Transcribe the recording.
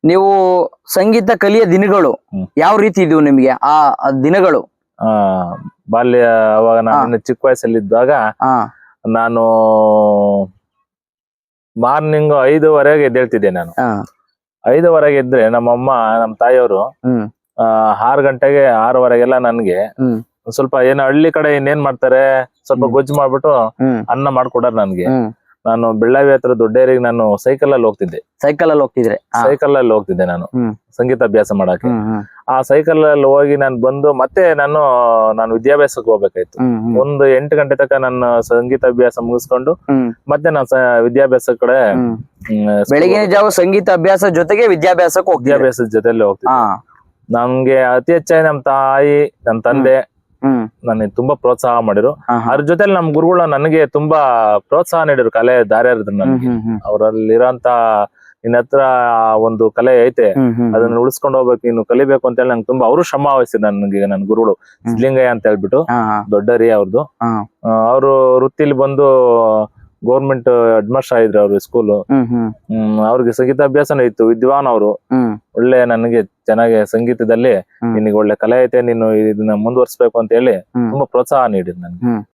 ನೀವು ಸಂಗೀತ ಕಲಿಯ ದಿನಗಳು ಯಾವ ರೀತಿ ಇದ್ವು ನಿಮ್ಗೆ ಆ ದಿನಗಳು? ಬಾಲ್ಯ ಅವಾಗ ನಾನು ಚಿಕ್ಕ ವಯಸ್ಸಲ್ಲಿದ್ದಾಗ ನಾನು ಮಾರ್ನಿಂಗ್ 5:15 ಎದ್ದೇಳ್ತಿದ್ದೆ. ನಾನು 5:15 ಎದ್ರೆ ನಮ್ಮಮ್ಮ ನಮ್ಮ ತಾಯಿಯವರು 6 ಗಂಟೆಗೆ 6:15 ನನ್ಗೆ ಸ್ವಲ್ಪ ಏನೋ ಹಳ್ಳಿ ಕಡೆ ಇನ್ನೇನ್ ಮಾಡ್ತಾರೆ, ಸ್ವಲ್ಪ ಗೊಜ್ಜು ಮಾಡ್ಬಿಟ್ಟು ಅನ್ನ ಮಾಡ್ಕೊಡಾರ ನನ್ಗೆ. ನಾನು ಬೆಳ್ಳಾವಿ ಹತ್ರ ದೊಡ್ಡೇರಿಗೆ ನಾನು ಸೈಕಲ್ ಅಲ್ಲಿ ಹೋಗ್ತಿದ್ದೆ. ಸೈಕಲ್ ಅಲ್ಲಿ ಹೋಗ್ತಿದ್ದೆ ನಾನು ಸಂಗೀತ ಅಭ್ಯಾಸ ಮಾಡಕ್ಕೆ. ಆ ಸೈಕಲ್ ಅಲ್ಲಿ ಹೋಗಿ ನಾನು ಬಂದು ಮತ್ತೆ ನಾನು ವಿದ್ಯಾಭ್ಯಾಸಕ್ಕೆ ಹೋಗ್ಬೇಕಾಯ್ತು. ಒಂದು 8 ಗಂಟೆ ತನಕ ನನ್ನ ಸಂಗೀತ ಅಭ್ಯಾಸ ಮುಗಿಸ್ಕೊಂಡು ಮತ್ತೆ ನಾನು ವಿದ್ಯಾಭ್ಯಾಸ ಕಡೆ ಬೆಳಗಿನ ಜಾವ ಸಂಗೀತ ಅಭ್ಯಾಸ ಜೊತೆಗೆ ವಿದ್ಯಾಭ್ಯಾಸದ ಜೊತೆಲಿ ಹೋಗ್ತಿದ್ದೆ. ನಮ್ಗೆ ಅತಿ ಹೆಚ್ಚಾಗಿ ನಮ್ ತಾಯಿ, ನಮ್ ತಂದೆ ನನಗೆ ತುಂಬಾ ಪ್ರೋತ್ಸಾಹ ಮಾಡಿರು. ಅದ್ರ ಜೊತೆಲಿ ನಮ್ ಗುರುಗಳು ನನಗೆ ತುಂಬಾ ಪ್ರೋತ್ಸಾಹ ನೀಡಿರು. ಕಲೆ ದಾರ್ಯಾರಿದ್ರು ನನಗೆ. ಅವರಲ್ಲಿರೋಂತ ನಿನ್ನ ಹತ್ರ ಒಂದು ಕಲೆ ಐತೆ, ಅದನ್ನ ಉಳಿಸ್ಕೊಂಡು ಹೋಗ್ಬೇಕು, ಇನ್ನು ಕಲಿಬೇಕು ಅಂತ ಹೇಳಿ ನಂಗೆ ತುಂಬಾ ಅವರು ಶ್ರಮ ವಹಿಸಿದ್ರು ನನಗೆ. ನನ್ನ ಗುರುಗಳು ಸಿದ್ಲಿಂಗಯ್ಯ ಅಂತ ಹೇಳ್ಬಿಟ್ಟು ದೊಡ್ಡರಿ ಅವ್ರದ್ದು. ಅವರು ವೃತ್ತಿಲಿ ಬಂದು ಗೌರ್ಮೆಂಟ್ ಹೆಡ್ ಮಾಸ್ಟರ್ ಆಗಿದ್ರು ಅವ್ರು ಸ್ಕೂಲ್. ಅವ್ರಿಗೆ ಸಂಗೀತ ಅಭ್ಯಾಸನೂ ಇತ್ತು. ವಿದ್ವಾನ್ ಅವರು. ಒಳ್ಳೆ ನನಗೆ ಚೆನ್ನಾಗಿ ಸಂಗೀತದಲ್ಲಿ ನಿನಗೆ ಒಳ್ಳೆ ಕಲೆ ಐತೆ, ನೀನು ಇದನ್ನ ಮುಂದುವರ್ಸ್ಬೇಕು ಅಂತ ಹೇಳಿ ತುಂಬಾ ಪ್ರೋತ್ಸಾಹ ನೀಡಿದ್ರು ನನ್ಗೆ.